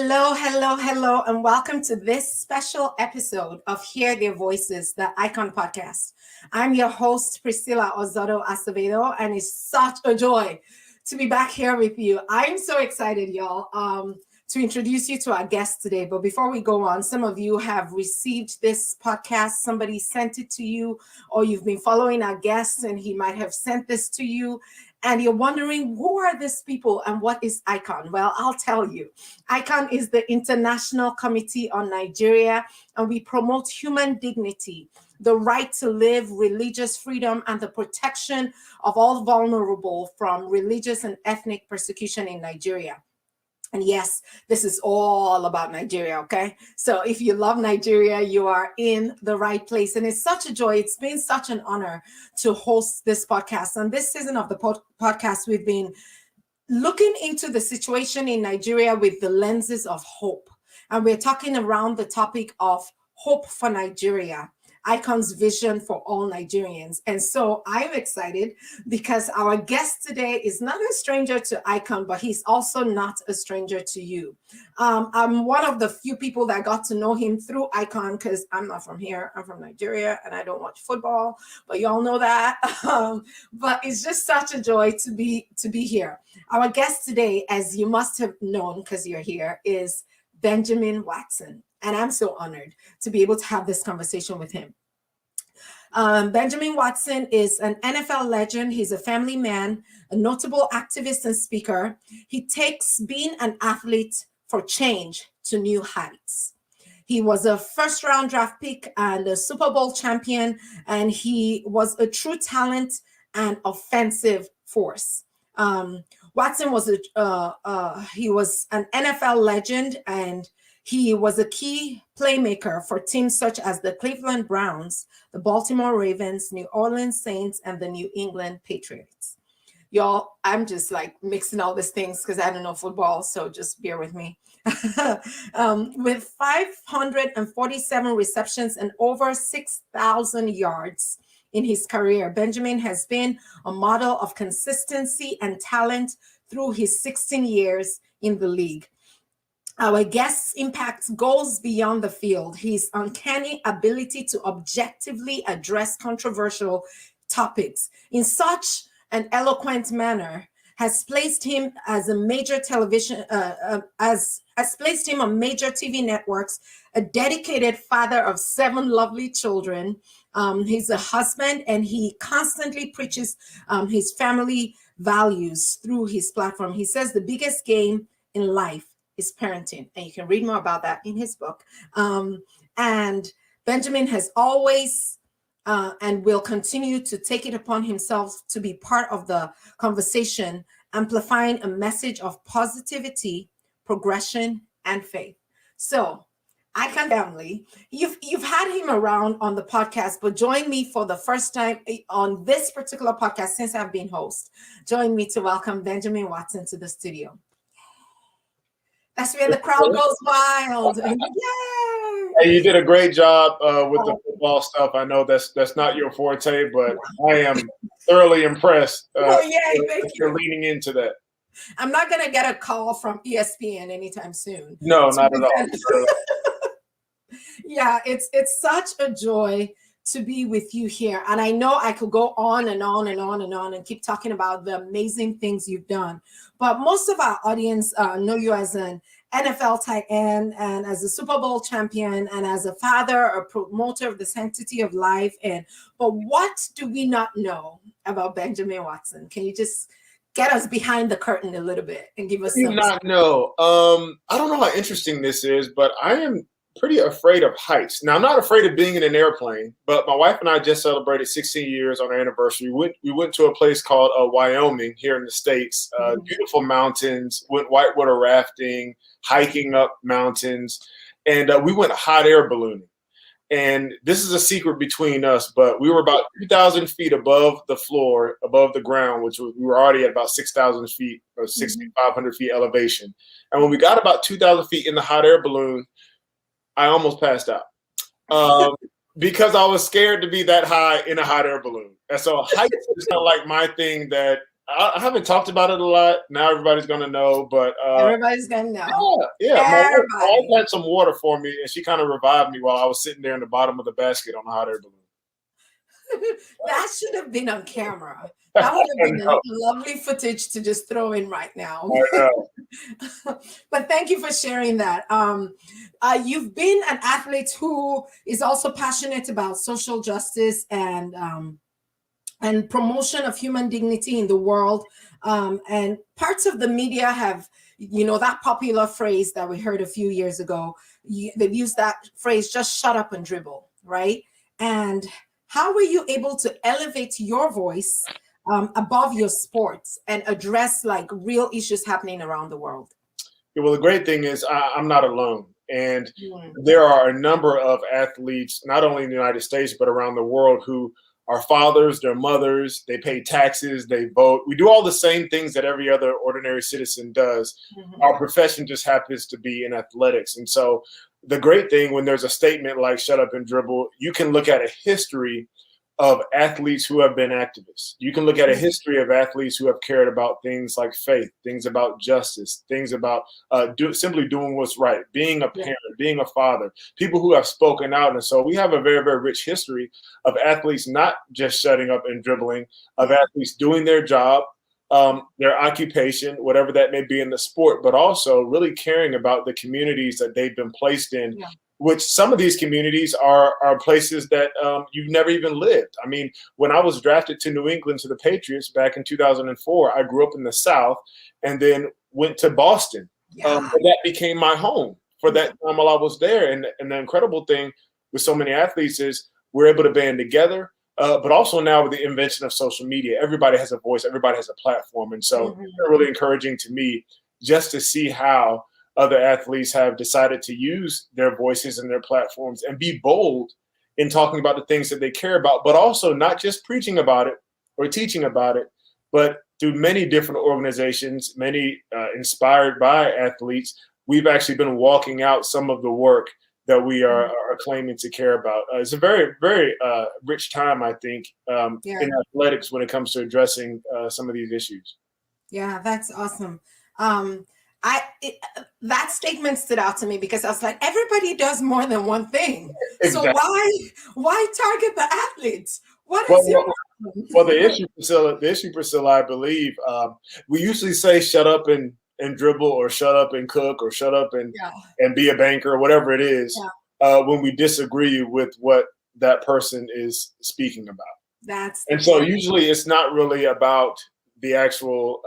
Hello, hello, hello, and welcome to this special episode of Hear Their Voices, the Icon Podcast. I'm your host, Priscilla Ozodo-Acevedo, and it's such a joy to be back here with you. I'm so excited, y'all, to introduce you to our guest today. But before we go on, some of you have received this podcast. Somebody sent it to you, or you've been following our guests, and he might have sent this to you. And you're wondering, who are these people and what is ICON? Well, I'll tell you. ICON is the International Committee on Nigeria, and we promote human dignity, the right to live, religious freedom, and the protection of all vulnerable from religious and ethnic persecution in Nigeria. And yes, this is all about Nigeria, okay? So if you love Nigeria, you are in the right place. And it's such a joy. It's been such an honor to host this podcast. And this season of the podcast, we've been looking into the situation in Nigeria with the lenses of hope. And we're talking around the topic of hope for Nigeria, ICON's vision for all Nigerians. And so I'm excited because our guest today is not a stranger to ICON, but he's also not a stranger to you. I'm one of the few people that got to know him through ICON because I'm not from here. I'm from Nigeria and I don't watch football, but y'all know that. But it's just such a joy to be here. Our guest today, as you must have known because you're here, is Benjamin Watson. And I'm so honored to be able to have this conversation with him. Benjamin Watson is an NFL legend. He's a family man, a notable activist and speaker. He takes being an athlete for change to new heights. He was a first-round draft pick and a Super Bowl champion, and he was a true talent and offensive force. Watson was he was an NFL legend, and he was a key playmaker for teams such as the Cleveland Browns, the Baltimore Ravens, New Orleans Saints, and the New England Patriots. Y'all, I'm just like mixing all these things because I don't know football, so just bear with me. With 547 receptions and over 6,000 yards in his career, Benjamin has been a model of consistency and talent through his 16 years in the league. Our guest's impact goes beyond the field. His uncanny ability to objectively address controversial topics in such an eloquent manner has placed him as a major television, has placed him on major TV networks, a dedicated father of 7 lovely children. He's a husband, and he constantly preaches his family values through his platform. He says the biggest game in life is parenting, and you can read more about that in his book. And Benjamin has always and will continue to take it upon himself to be part of the conversation, amplifying a message of positivity, progression, and faith. So, ICON family, you've had him around on the podcast, but join me for the first time on this particular podcast since I've been host. Join me to welcome Benjamin Watson to the studio. That's where the crowd goes wild. Yay! Hey, you did a great job with the football stuff. I know that's not your forte, but I am thoroughly impressed. You're leaning into that. I'm not gonna get a call from ESPN anytime soon. No, not at all. Yeah, it's such a joy to be with you here. And I know I could go on and on and on and on and keep talking about the amazing things you've done. But most of our audience know you as an NFL tight end and as a Super Bowl champion and as a father, a promoter of the sanctity of life. But what do we not know about Benjamin Watson? Can you just get us behind the curtain a little bit and give us some? I do not know. I don't know how interesting this is, but I am pretty afraid of heights. Now, I'm not afraid of being in an airplane, but my wife and I just celebrated 16 years on our anniversary. We went to a place called Wyoming here in the States. Beautiful mountains, went whitewater rafting, hiking up mountains, and we went hot air ballooning. And this is a secret between us, but we were about 2,000 feet above the floor, above the ground, which we were already at about 6,000 feet or 6,500 feet elevation. And when we got about 2,000 feet in the hot air balloon, I almost passed out because I was scared to be that high in a hot air balloon. And so heights is kind of like my thing that I haven't talked about it a lot. Now everybody's gonna know, but Everybody's gonna know. yeah. My wife Everybody. had some water for me, and she kind of revived me while I was sitting there in the bottom of the basket on a hot air balloon. That should have been on camera. That would have been a No, lovely footage to just throw in right now. I know. But thank you for sharing that. You've been an athlete who is also passionate about social justice and promotion of human dignity in the world. And parts of the media have, that popular phrase that we heard a few years ago. They've used that phrase, just shut up and dribble, right? And how were you able to elevate your voice above your sports and address like real issues happening around the world? Yeah, well, the great thing is I'm not alone. And Mm. there are a number of athletes, not only in the United States, but around the world who are fathers, they're mothers, they pay taxes, they vote. We do all the same things that every other ordinary citizen does. Mhm. Our profession just happens to be in athletics. And so the great thing when there's a statement like shut up and dribble, you can look at a history of athletes who have been activists. You can look at a history of athletes who have cared about things like faith, things about justice, things about simply doing what's right, being a parent, being a father, people who have spoken out. And so we have a very, very rich history of athletes not just shutting up and dribbling, of athletes doing their job, their occupation, whatever that may be in the sport, but also really caring about the communities that they've been placed in. Yeah. Which some of these communities are places that you've never even lived. I mean, when I was drafted to New England to the Patriots back in 2004, I grew up in the South and then went to Boston. Yeah. And that became my home for that time while I was there. And the incredible thing with so many athletes is we're able to band together, but also now with the invention of social media, everybody has a voice, everybody has a platform. And so it's really encouraging to me just to see how other athletes have decided to use their voices and their platforms and be bold in talking about the things that they care about, but also not just preaching about it or teaching about it, but through many different organizations, many inspired by athletes, we've actually been walking out some of the work that we are claiming to care about. It's a very, very rich time, I think, in athletics when it comes to addressing some of these issues. Yeah, that's awesome. That statement stood out to me because I was like, everybody does more than one thing. Exactly. So why target the athletes? What is your problem? Well, the issue, Priscilla, I believe, we usually say shut up and dribble, or shut up and cook, or shut up and be a banker, or whatever it is, when we disagree with what that person is speaking about. So usually it's not really about the actual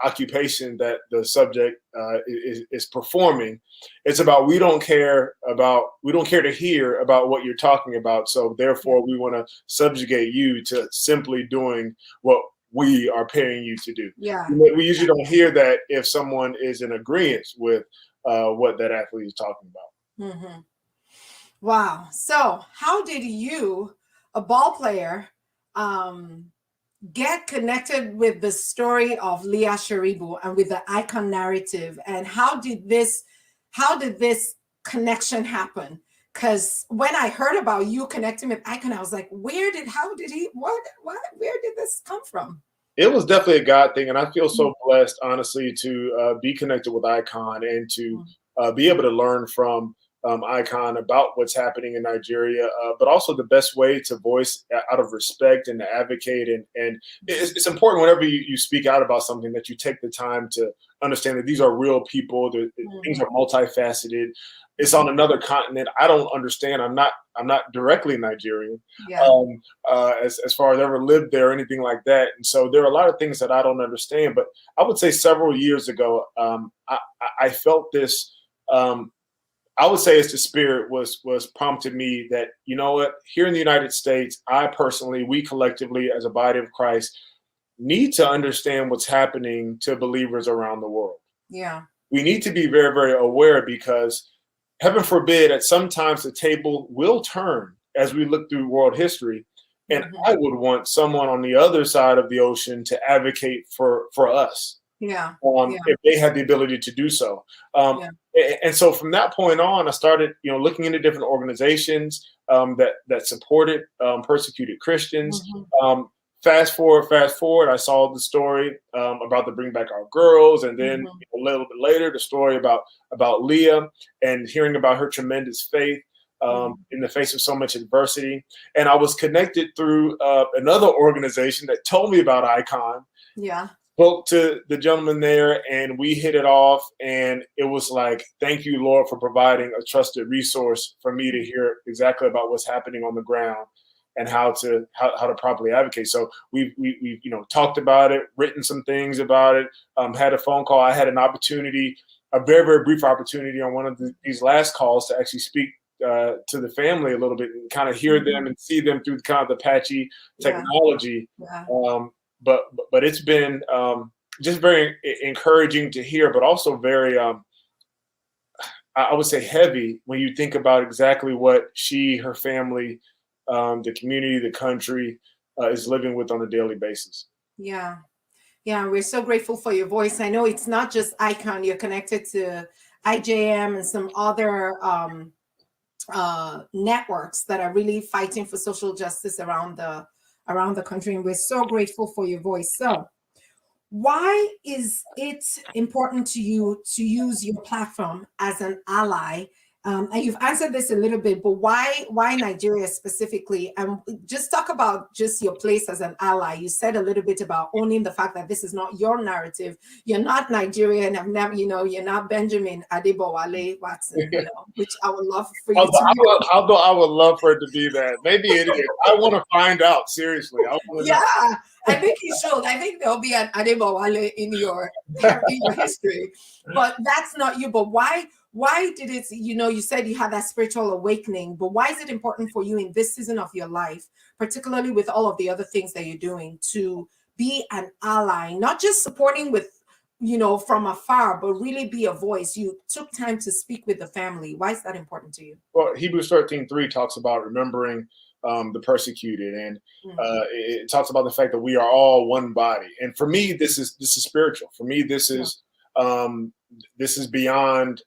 occupation that the subject is performing. It's about we don't care to hear about what you're talking about. So therefore, we want to subjugate you to simply doing what we are paying you to do. Yeah, we usually don't hear that if someone is in agreement with what that athlete is talking about. Mm-hmm. Wow. So how did you, a ball player, get connected with the story of Leah Sharibu and with the icon narrative, and how did this connection happen? Because when I heard about you connecting with icon, I was like, where did this come from? It was definitely a God thing, and I feel so blessed, honestly, to be connected with icon and to be able to learn from icon about what's happening in Nigeria, but also the best way to voice out of respect and to advocate. And it's important whenever you speak out about something that you take the time to understand that these are real people. Things are multifaceted. It's on another continent. I don't understand. I'm not directly Nigerian, as far as ever lived there or anything like that. And so there are a lot of things that I don't understand. But I would say several years ago, I felt this. I would say as the Spirit was prompted me that, you know what, here in the United States, we collectively as a body of Christ need to understand what's happening to believers around the world. Yeah. We need to be very, very aware, because heaven forbid at sometimes the table will turn as we look through world history. And I would want someone on the other side of the ocean to advocate for us. If they had the ability to do so. And so from that point on, I started, looking into different organizations that supported persecuted Christians, fast forward, I saw the story about the Bring Back Our Girls, and then a little bit later, the story about Leah and hearing about her tremendous faith in the face of so much adversity. And I was connected through another organization that told me about Icon. Yeah. Spoke to the gentleman there, and we hit it off. And it was like, thank you, Lord, for providing a trusted resource for me to hear exactly about what's happening on the ground and how to properly advocate. So we've talked about it, written some things about it, had a phone call. I had an opportunity, a very, very brief opportunity on one of these last calls to actually speak to the family a little bit and kind of hear them and see them through kind of the patchy technology. Yeah. But it's been just very encouraging to hear, but also very, I would say, heavy when you think about exactly what she, her family, the community, the country is living with on a daily basis. Yeah. Yeah. We're so grateful for your voice. I know it's not just Icon. You're connected to IJM and some other networks that are really fighting for social justice around the country. And we're so grateful for your voice. So why is it important to you to use your platform as an ally? And you've answered this a little bit, but why Nigeria specifically? And just talk about just your place as an ally. You said a little bit about owning the fact that this is not your narrative. You're not Nigerian. I've never, you're not Benjamin Adebowale Watson, which I would love for you to be. Although I would love for it to be that. Maybe it is. I want to find out, seriously. Yeah, I think you should. I think there'll be an Adebowale in your history. But that's not you. But why did it, you said you had that spiritual awakening, but why is it important for you in this season of your life, particularly with all of the other things that you're doing, to be an ally, not just supporting with, from afar, but really be a voice? You took time to speak with the family. Why is that important to you? Well, Hebrews 13:3 talks about remembering the persecuted, and it talks about the fact that we are all one body. And for me, this is spiritual. For me, this is beyond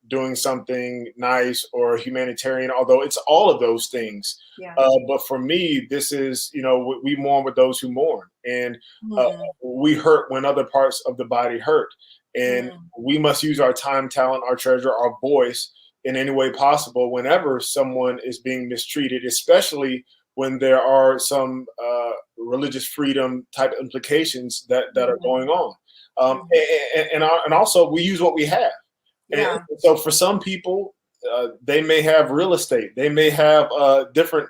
doing something nice or humanitarian, although it's all of those things. Yeah. But for me, this is, we mourn with those who mourn, and we hurt when other parts of the body hurt. And we must use our time, talent, our treasure, our voice in any way possible whenever someone is being mistreated, especially when there are some religious freedom type implications that are going on. And also we use what we have. Yeah. And so for some people, they may have real estate. They may have different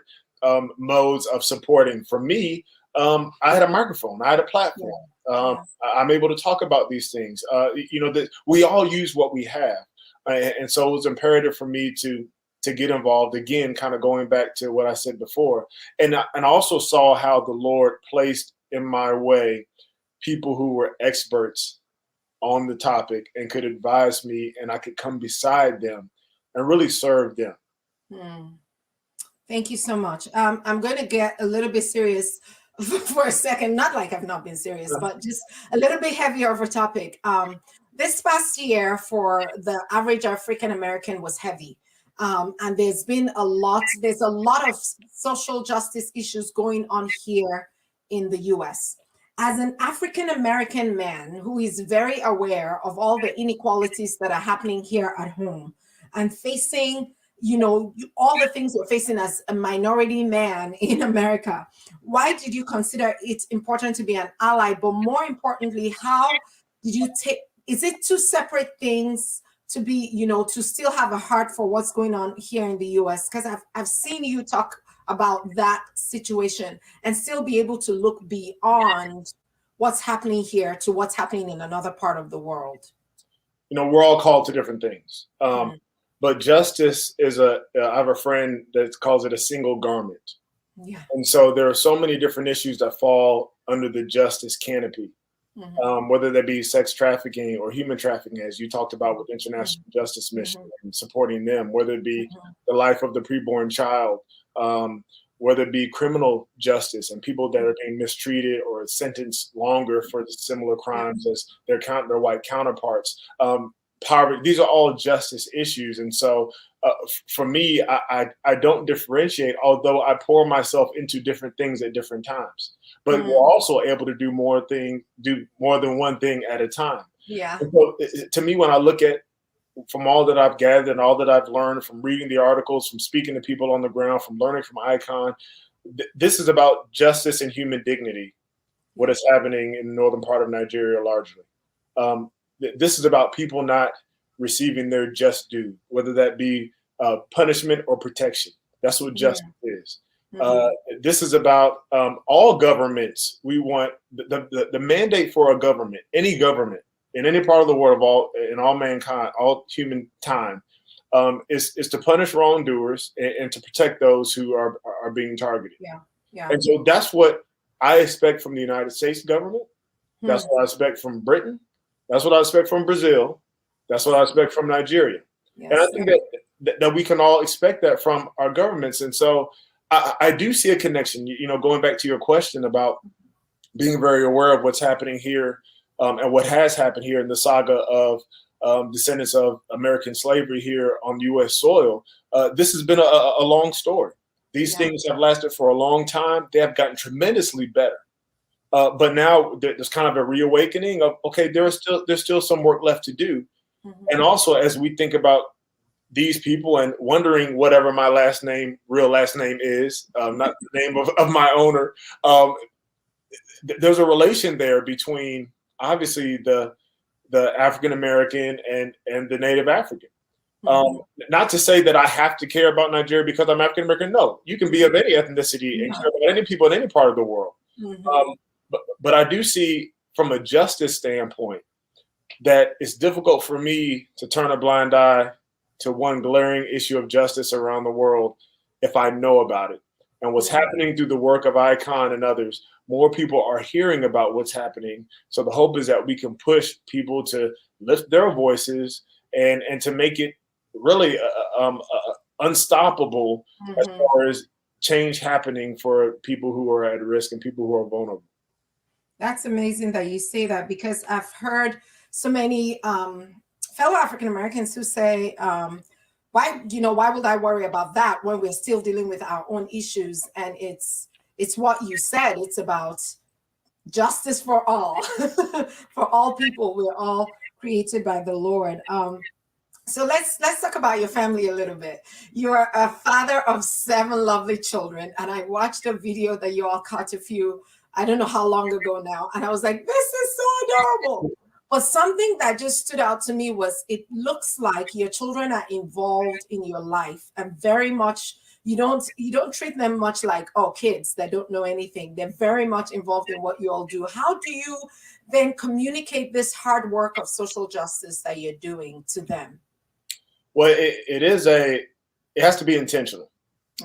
modes of supporting. For me, I had a microphone. I had a platform. I'm able to talk about these things. That we all use what we have. And so it was imperative for me to get involved, again, kind of going back to what I said before. And I also saw how the Lord placed in my way people who were experts on the topic and could advise me, and I could come beside them and really serve them. Thank you so much. I'm going to get a little bit serious for a second. Not like I've not been serious, but just a little bit heavier of a topic. This past year for the average African American was heavy. And there's a lot of social justice issues going on here in the US. As an African American man who is very aware of all the inequalities that are happening here at home and facing, all the things you're facing as a minority man in America, why did you consider it important to be an ally? But more importantly, how did you is it two separate things to be, to still have a heart for what's going on here in the US? Because I've seen you talk about that situation and still be able to look beyond what's happening here to what's happening in another part of the world. We're all called to different things. But justice is I have a friend that calls it a single garment. Yeah. And so there are so many different issues that fall under the justice canopy. Whether that be sex trafficking or human trafficking, as you talked about with International Justice Mission and supporting them, whether it be the life of the preborn child, whether it be criminal justice and people that are being mistreated or sentenced longer for similar crimes as their white counterparts. poverty. These are all justice issues. And so for me, I don't differentiate, although I pour myself into different things at different times. But we're also able to do more than one thing at a time. Yeah. And so to me, when I look at, from all that I've gathered and all that I've learned from reading the articles, from speaking to people on the ground, from learning from ICON, this is about justice and human dignity, what is happening in the northern part of Nigeria largely. This is about people not receiving their just due, whether that be punishment or protection. That's what justice is. This is about all governments. We want the mandate for a government, any government, in any part of the world, in all mankind, all human time, is to punish wrongdoers and to protect those who are being targeted. Yeah. And so that's what I expect from the United States government. That's what I expect from Britain. That's what I expect from Brazil. That's what I expect from Nigeria. And I think that we can all expect that from our governments. And so I do see a connection, going back to your question about being very aware of what's happening here. And what has happened here in the saga of descendants of American slavery here on U.S. soil. This has been a long story. These things have lasted for a long time. They have gotten tremendously better. But now there's kind of a reawakening of, okay, there's still some work left to do. And also, as we think about these people and wondering whatever my real last name is, not the name of my owner, there's a relation there between obviously the African American and the Native African. Not to say that I have to care about Nigeria because I'm African American. No, you can be of any ethnicity and care about any people in any part of the world. But I do see from a justice standpoint that it's difficult for me to turn a blind eye to one glaring issue of justice around the world if I know about it. And what's happening through the work of ICON and others, more people are hearing about what's happening. So the hope is that we can push people to lift their voices and to make it really unstoppable as far as change happening for people who are at risk and people who are vulnerable. That's amazing that you say that, because I've heard so many fellow African Americans who say, why would I worry about that when we're still dealing with our own issues? And it's what you said. It's about justice for all, for all people. We're all created by the Lord. So let's talk about your family a little bit. You're a father of 7 lovely children, and I watched a video that you all caught I don't know how long ago now, and I was like, this is so adorable. But something that just stood out to me was it looks like your children are involved in your life, and very much you don't treat them much like, oh, kids that don't know anything. They're very much involved in what you all do. How do you then communicate this hard work of social justice that you're doing to them? Well, it has to be intentional.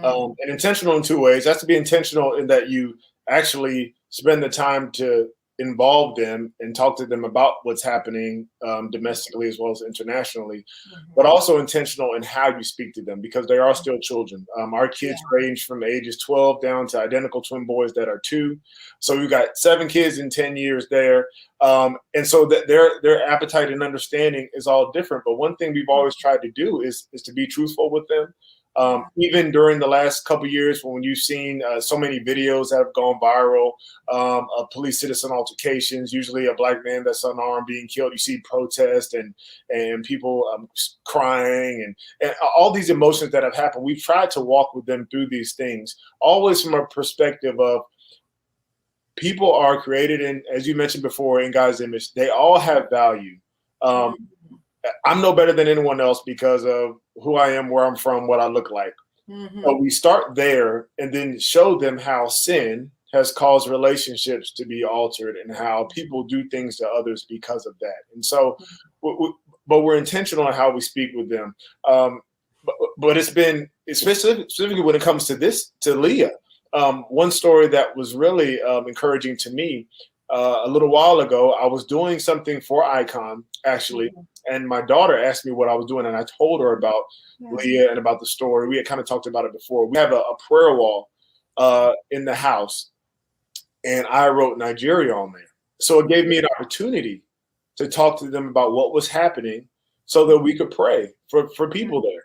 And intentional in 2 ways. It has to be intentional in that you actually spend the time to involve them and talk to them about what's happening domestically as well as internationally, but also intentional in how you speak to them, because they are still children. Our kids range from ages 12 down to identical twin boys that are 2. So we've got 7 kids in 10 years there. And so that their appetite and understanding is all different. But one thing we've always tried to do is to be truthful with them. Even during the last couple of years, when you've seen so many videos that have gone viral of police citizen altercations, usually a Black man that's unarmed being killed, you see protests and people crying and all these emotions that have happened. We've tried to walk with them through these things, always from a perspective of people are created in, as you mentioned before, in God's image. They all have value. I'm no better than anyone else because of who I am, where I'm from, what I look like. But we start there and then show them how sin has caused relationships to be altered and how people do things to others because of that. And so, but we're intentional in how we speak with them. But it's been, specifically when it comes to Leah, one story that was really encouraging to me. A little while ago, I was doing something for ICON, actually, and my daughter asked me what I was doing, and I told her about Leah and about the story. We had kind of talked about it before. We have a prayer wall in the house, and I wrote Nigeria on there. So it gave me an opportunity to talk to them about what was happening so that we could pray for people there.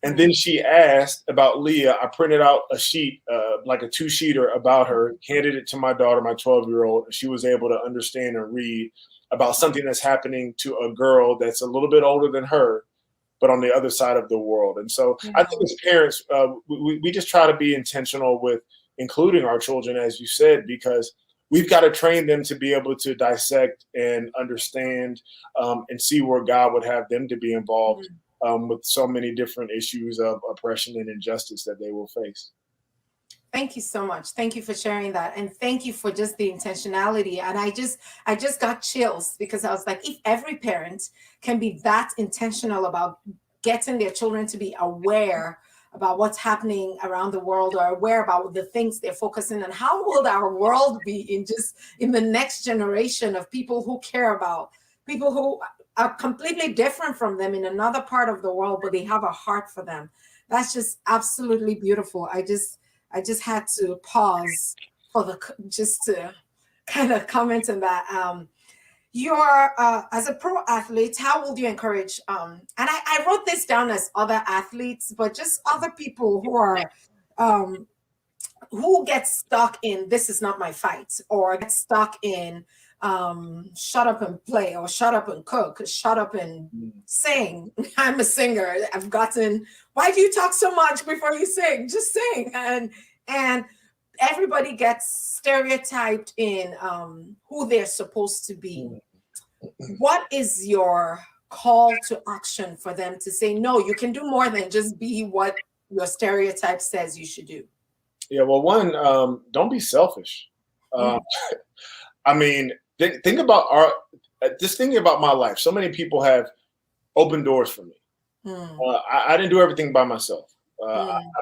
And then she asked about Leah. I printed out a sheet, like a 2-sheeter about her, handed it to my daughter, my 12-year-old, and she was able to understand and read about something that's happening to a girl that's a little bit older than her, but on the other side of the world. And so I think as parents, we just try to be intentional with including our children, as you said, because we've got to train them to be able to dissect and understand and see where God would have them to be involved with so many different issues of oppression and injustice that they will face. Thank you so much. Thank you for sharing that. And thank you for just the intentionality. And I just got chills, because I was like, if every parent can be that intentional about getting their children to be aware about what's happening around the world, or aware about the things they're focusing on, how will our world be in the next generation of people who care about people who are completely different from them in another part of the world, but they have a heart for them. That's just absolutely beautiful. I just had to pause just to kind of comment on that. You're as a pro athlete, how would you encourage? And I wrote this down as other athletes, but just other people who are who get stuck in "this is not my fight," or get stuck in shut up and play, or shut up and cook, shut up and sing. I'm a singer. I've gotten, why do you talk so much before you sing? Just sing. And everybody gets stereotyped in who they're supposed to be. What is your call to action for them to say, no, you can do more than just be what your stereotype says you should do? Yeah, well, one, don't be selfish. I mean, think about just thinking about my life. So many people have opened doors for me. I didn't do everything by myself.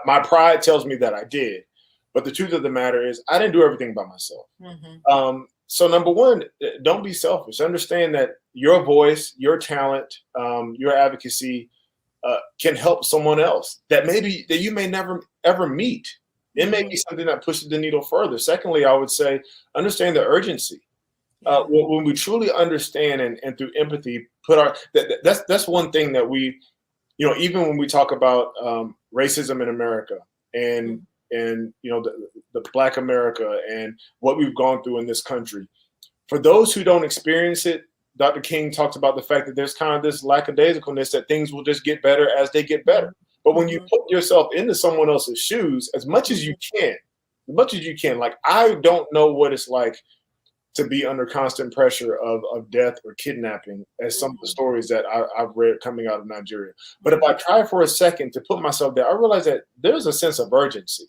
My pride tells me that I did, but the truth of the matter is I didn't do everything by myself. So number one, don't be selfish. Understand that your voice, your talent, your advocacy can help someone else that you may never ever meet. It may be something that pushes the needle further. Secondly, I would say understand the urgency. When we truly understand and through empathy that's one thing that we, even when we talk about racism in America and the Black America and what we've gone through in this country, for those who don't experience it, Dr. King talked about the fact that there's kind of this lackadaisicalness that things will just get better as they get better. But when you put yourself into someone else's shoes, as much as you can, like, I don't know what it's like to be under constant pressure of death or kidnapping, as some of the stories that I've read coming out of Nigeria. But if I try for a second to put myself there, I realize that there's a sense of urgency.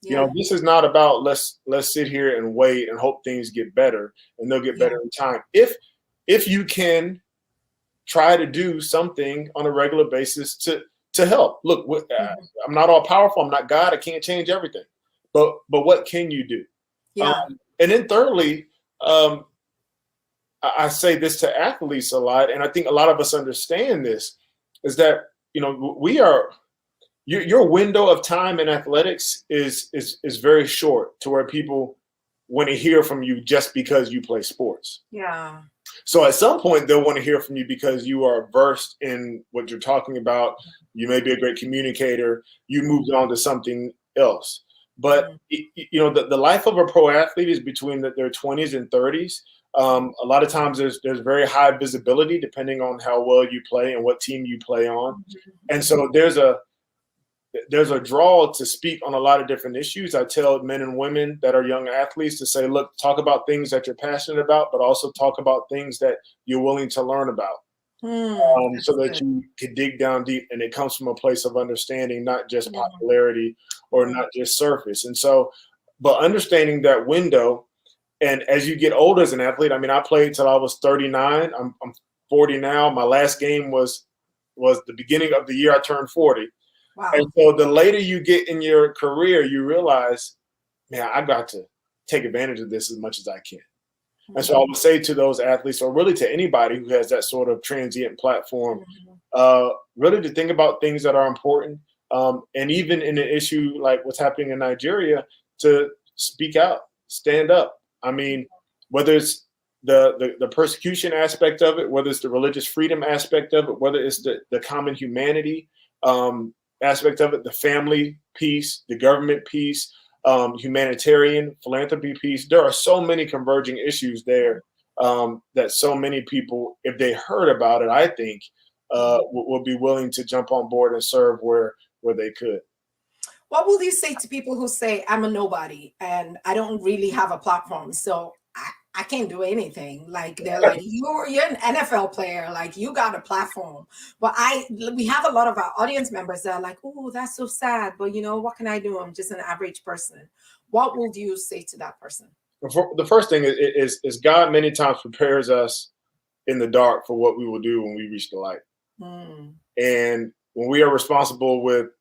This is not about let's sit here and wait and hope things get better, and they'll get better in time. If you can try to do something on a regular basis to help. Look, I'm not all powerful. I'm not God. I can't change everything. But what can you do? And then thirdly, I say this to athletes a lot, and I think a lot of us understand this, is that your window of time in athletics is very short, to where people want to hear from you just because you play sports. So at some point they'll want to hear from you because you are versed in what you're talking about. You may be a great communicator. You moved on to something else. But the life of a pro athlete is between their 20s and 30s. A lot of times there's very high visibility depending on how well you play and what team you play on. And so there's a draw to speak on a lot of different issues. I tell men and women that are young athletes to say, look, talk about things that you're passionate about, but also talk about things that you're willing to learn about. So that you can dig down deep, and it comes from a place of understanding, not just popularity or not just surface. And so, but understanding that window, and as you get older as an athlete, I mean, I played till I was 39. I'm 40 now. My last game was the beginning of the year I turned 40. Wow. And so the later you get in your career, you realize, man, I got to take advantage of this as much as I can. And so I would say to those athletes, or really to anybody who has that sort of transient platform, really to think about things that are important. And even in an issue like what's happening in Nigeria, to speak out, stand up. I mean, whether it's the persecution aspect of it, whether it's the religious freedom aspect of it, whether it's the common humanity aspect of it, the family piece, the government piece, humanitarian philanthropy piece. There are so many converging issues there that so many people, if they heard about it, I think will be willing to jump on board and serve where they could. What will you say to people who say, I'm a nobody and I don't really have a platform, so I can't do anything? Like, they're like, you're an NFL player, like you got a platform. But we have a lot of our audience members that are like, oh, that's so sad. But what can I do? I'm just an average person. What would you say to that person? The first thing is God many times prepares us in the dark for what we will do when we reach the light. And when we are responsible with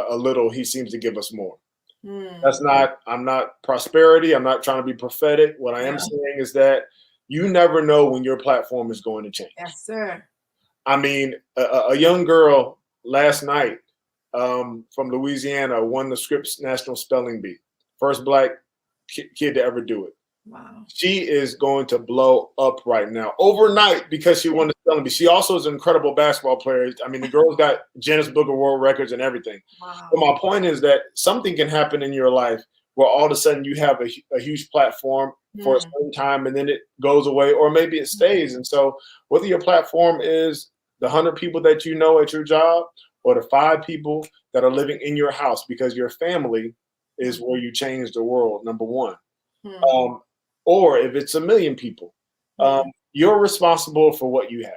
a little, he seems to give us more. I'm not prosperity. I'm not trying to be prophetic. What I am saying is that you never know when your platform is going to change. Yes, sir. I mean, a young girl last night from Louisiana won the Scripps National Spelling Bee. First Black kid to ever do it. Wow. She is going to blow up right now overnight because she won the spelling bee. She also is an incredible basketball player. I mean, the girl's got Guinness Book of World Records and everything. Wow. But my point is that something can happen in your life where all of a sudden you have a huge platform for a certain time and then it goes away, or maybe it stays. And so whether your platform is the 100 people that you know at your job or the 5 people that are living in your house, because your family is where you change the world, number one. Or if it's 1 million people, you're responsible for what you have.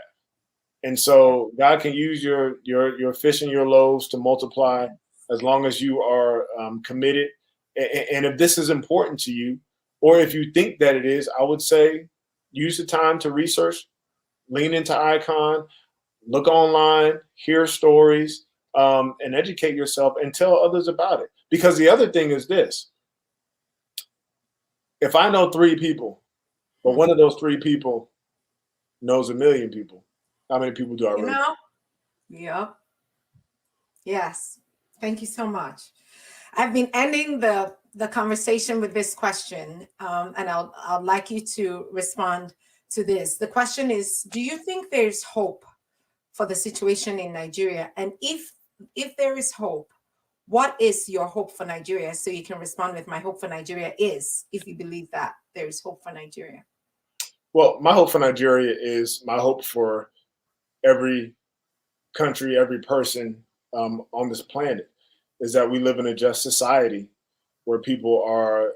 And so God can use your fish and your loaves to multiply as long as you are committed. And if this is important to you, or if you think that it is, I would say use the time to research, lean into Icon, look online, hear stories, and educate yourself and tell others about it. Because the other thing is this. If I know 3 people, but one of those 3 people knows 1 million people, how many people do I really know? Yep. Yes. Thank you so much. I've been ending the conversation with this question, and I'd like you to respond to this. The question is, do you think there's hope for the situation in Nigeria? And if there is hope, what is your hope for Nigeria? So you can respond with, my hope for Nigeria is, if you believe that there is hope for Nigeria. Well, my hope for Nigeria is my hope for every country, every person on this planet, is that we live in a just society where people are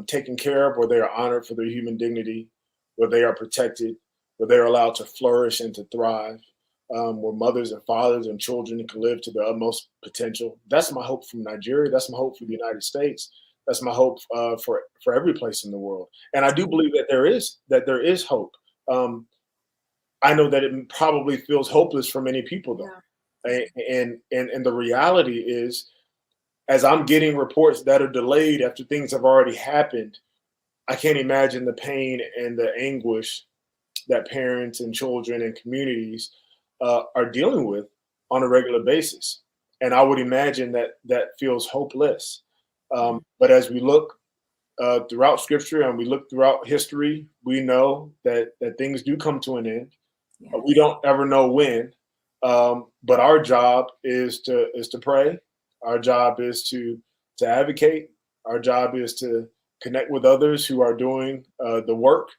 taken care of, where they are honored for their human dignity, where they are protected, where they are allowed to flourish and to thrive, where mothers and fathers and children can live to their utmost potential. That's my hope from Nigeria. That's my hope for the United States. That's my hope for every place in the world. And I do believe that there is hope. I know that it probably feels hopeless for many people, though. Yeah. And the reality is, as I'm getting reports that are delayed after things have already happened, I can't imagine the pain and the anguish that parents and children and communities are dealing with on a regular basis. And I would imagine that feels hopeless. But as we look throughout Scripture and we look throughout history, we know that things do come to an end. Yes. We don't ever know when, but our job is to pray. Our job is to advocate. Our job is to connect with others who are doing the work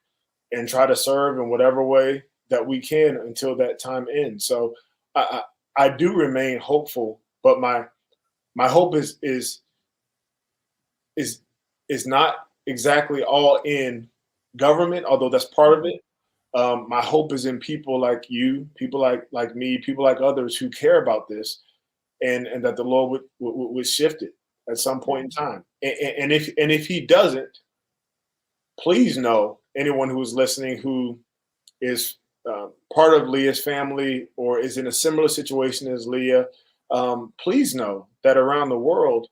and try to serve in whatever way that we can until that time ends. So I do remain hopeful, but my hope is not exactly all in government, although that's part of it. My hope is in people like you, people like me, people like others who care about this, and that the Lord would shift it at some point in time. And if He doesn't, please know, anyone who is listening who is part of Leah's family or is in a similar situation as Leah, please know that around the world,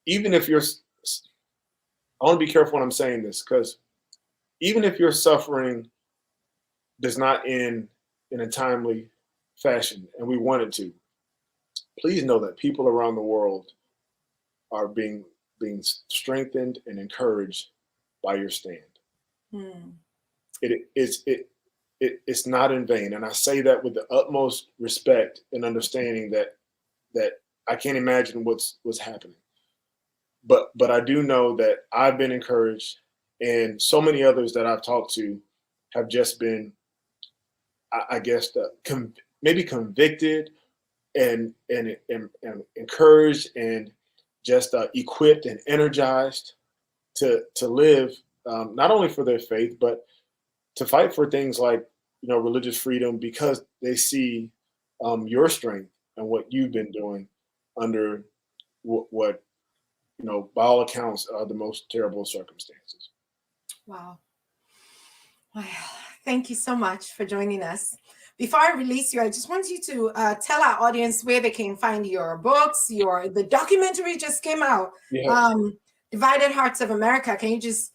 even if you're, I want to be careful when I'm saying this, because even if your suffering does not end in a timely fashion, and we want it to, please know that people around the world are being strengthened and encouraged by your stand. it's not in vain. And I say that with the utmost respect and understanding that I can't imagine what's happening. But I do know that I've been encouraged, and so many others that I've talked to have just been, I guess, maybe convicted and encouraged and just equipped and energized to live not only for their faith, but to fight for things like religious freedom, because they see your strength and what you've been doing under what by all accounts are the most terrible circumstances. Wow. Well, thank you so much for joining us. Before I release you, I just want you to tell our audience where they can find your books. The documentary just came out, Yeah. Divided Hearts of America. Can you just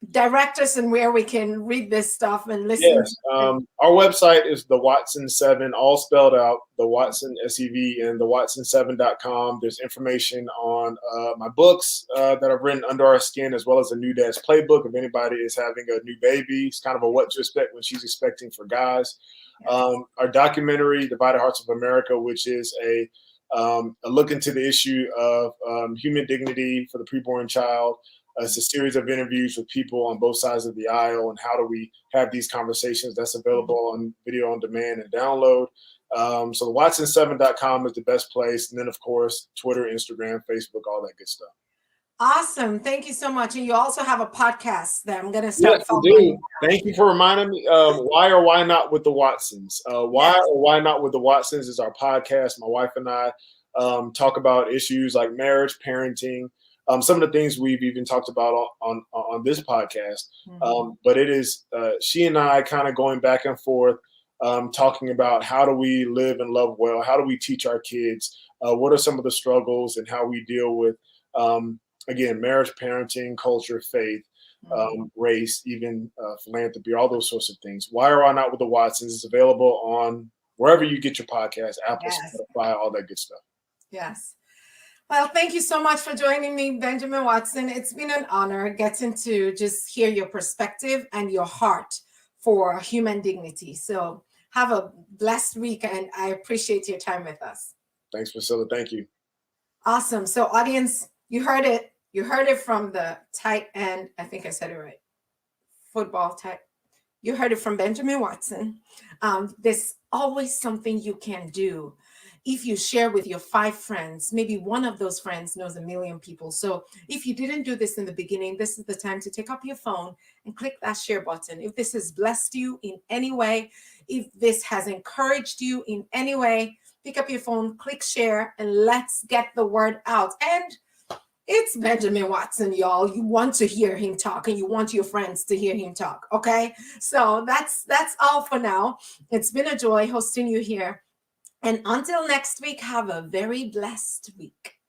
direct us and where we can read this stuff and listen? Yes. Our website is the Watson 7, all spelled out, the Watson SEV, and the Watson7.com. There's information on my books that I've written under our skin, as well as a new dad's playbook. If anybody is having a new baby, it's kind of a what to expect when she's expecting for guys. Our documentary, Divided Hearts of America, which is a look into the issue of human dignity for the preborn child. It's a series of interviews with people on both sides of the aisle, and how do we have these conversations. That's available on video on demand and download. So the Watson7.com is the best place. And then, of course, Twitter, Instagram, Facebook, all that good stuff. Awesome. Thank you so much. And you also have a podcast that I'm going to start following. Thank you for reminding me. Why or Why Not with the Watsons? Why or Why Not with the Watsons is our podcast. My wife and I talk about issues like marriage, parenting, some of the things we've even talked about on this podcast. But it is she and I kind of going back and forth, talking about how do we live and love well? How do we teach our kids? What are some of the struggles and how we deal with again, marriage, parenting, culture, faith, race, even philanthropy, all those sorts of things. Why or Why Not with the Watsons is available on wherever you get your podcast, Apple, Spotify, all that good stuff. Yes. Well, thank you so much for joining me, Benjamin Watson. It's been an honor getting to just hear your perspective and your heart for human dignity. So have a blessed week, and I appreciate your time with us. Thanks, Priscilla. Thank you. Awesome. So audience, you heard it. You heard it from the tight end. I think I said it right. Football tight. You heard it from Benjamin Watson. There's always something you can do. If you share with your 5 friends, maybe one of those friends knows 1 million people. So if you didn't do this in the beginning, this is the time to take up your phone and click that share button. If this has blessed you in any way, if this has encouraged you in any way, pick up your phone, click share, and let's get the word out. And it's Benjamin Watson, y'all. You want to hear him talk, and you want your friends to hear him talk, okay? So that's all for now. It's been a joy hosting you here. And until next week, have a very blessed week.